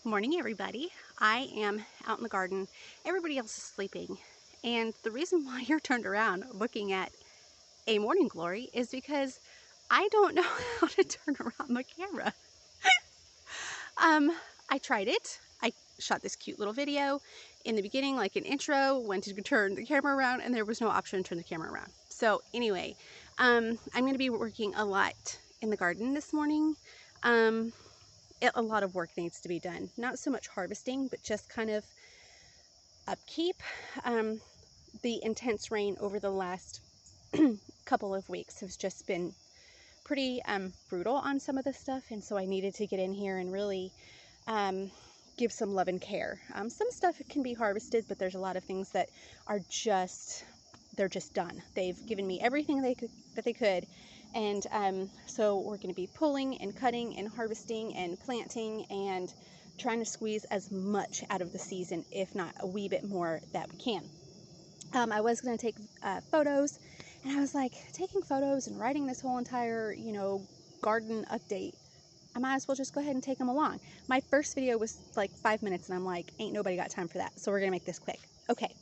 Morning, everybody. I am out in the garden. Everybody else is sleeping. And the reason why you're turned around looking at a morning glory is because I don't know how to turn around the camera. I tried it. I shot this cute little video in the beginning, like an intro, went to turn the camera around, and there was no option to turn the camera around. So anyway, I'm going to be working a lot in the garden this morning. A lot of work needs to be done. Not so much harvesting, but just kind of upkeep. The intense rain over the last couple of weeks has just been pretty brutal on some of the stuff, and so I needed to get in here and really give some love and care. Some stuff can be harvested, but there's a lot of things that are they're just done. They've given me everything that they could. And so we're going to be pulling and cutting and harvesting and planting and trying to squeeze as much out of the season, if not a wee bit more that we can. I was going to take photos, and I was like, taking photos and writing this whole entire, garden update, I might as well just go ahead and take them along. My first video was like 5 minutes, and I'm like, ain't nobody got time for that. So we're going to make this quick. Okay.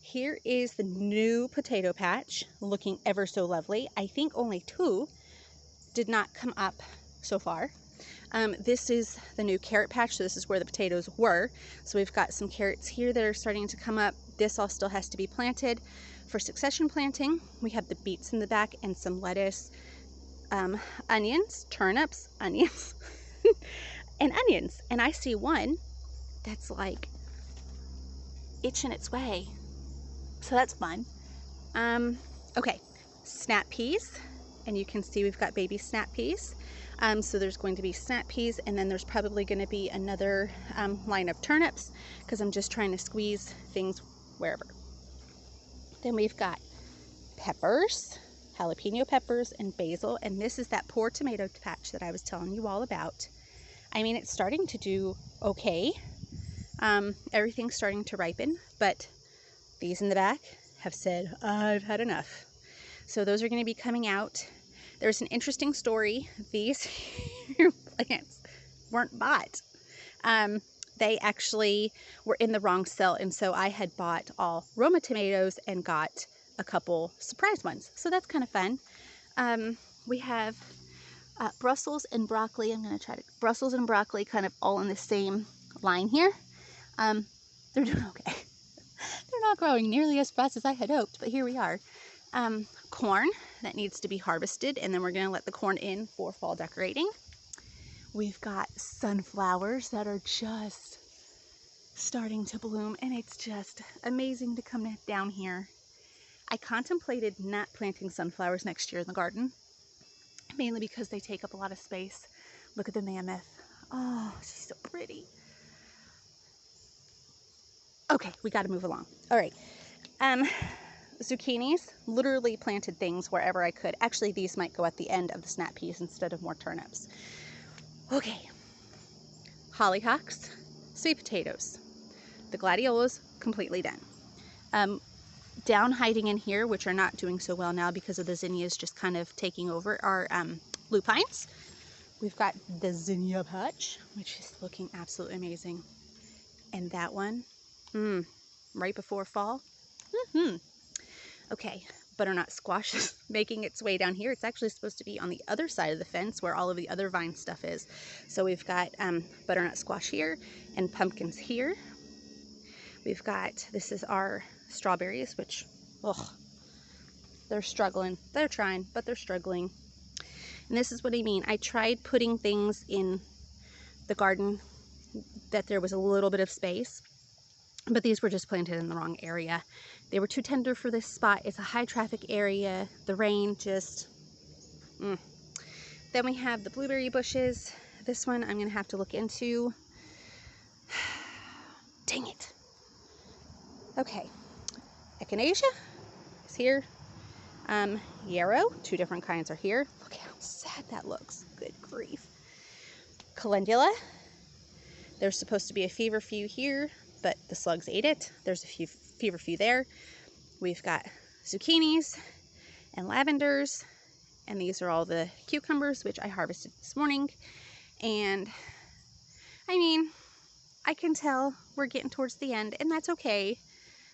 Here is the new potato patch, looking ever so lovely. I think only 2 did not come up so far. This is the new carrot patch, so this is where the potatoes were. So we've got some carrots here that are starting to come up. This all still has to be planted for succession planting. We have the beets in the back and some lettuce, onions, turnips, onions, and onions. And I see one that's like itching its way. So that's fun. Okay, snap peas, and you can see we've got baby snap peas. So there's going to be snap peas, and then there's probably going to be another line of turnips, because I'm just trying to squeeze things wherever. Then we've got peppers, jalapeno peppers, and basil, and this is that poor tomato patch that I was telling you all about. I mean, it's starting to do okay. Everything's starting to ripen, but these in the back have said, I've had enough. So those are going to be coming out. There's an interesting story. These plants weren't bought. They actually were in the wrong cell, and so I had bought all Roma tomatoes and got a couple surprise ones. So that's kind of fun. We have Brussels and broccoli. I'm going to try to Brussels and broccoli kind of all in the same line here. They're doing okay. They're not growing nearly as fast as I had hoped, but here we are. Corn that needs to be harvested, and then we're going to let the corn in for fall decorating. We've got sunflowers that are just starting to bloom, and it's just amazing to come down here. I contemplated not planting sunflowers next year in the garden, mainly because they take up a lot of space. Look at the mammoth. Oh, she's so pretty. Okay, we got to move along. All right. Zucchinis, literally planted things wherever I could. Actually, these might go at the end of the snap peas instead of more turnips. Okay. Hollyhocks, sweet potatoes. The gladiolas, completely done. Down hiding in here, which are not doing so well now because of the zinnias just kind of taking over, are lupines. We've got the zinnia patch, which is looking absolutely amazing. And that one, right before fall. Okay, butternut squash is making its way down here. It's actually supposed to be on the other side of the fence where all of the other vine stuff is. So we've got butternut squash here and pumpkins here. We've got, this is our strawberries, which, they're struggling. They're trying, but they're struggling. And this is what I mean. I tried putting things in the garden that there was a little bit of space, but these were just planted in the wrong area. They were too tender for this spot. It's a high traffic area. The rain just, Then we have the blueberry bushes. This one I'm going to have to look into. Dang it. Okay. Echinacea is here. Yarrow, 2 different kinds are here. Look how sad that looks. Good grief. Calendula. There's supposed to be a feverfew here, but the slugs ate it. There's a few feverfew there. We've got zucchinis and lavenders, and these are all the cucumbers, which I harvested this morning. And I mean, I can tell we're getting towards the end, and that's okay.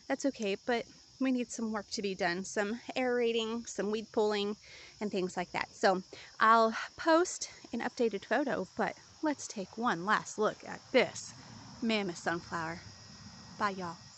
That's okay, but we need some work to be done, some aerating, some weed pulling, and things like that. So I'll post an updated photo, but let's take one last look at this mammoth sunflower. Bye, y'all.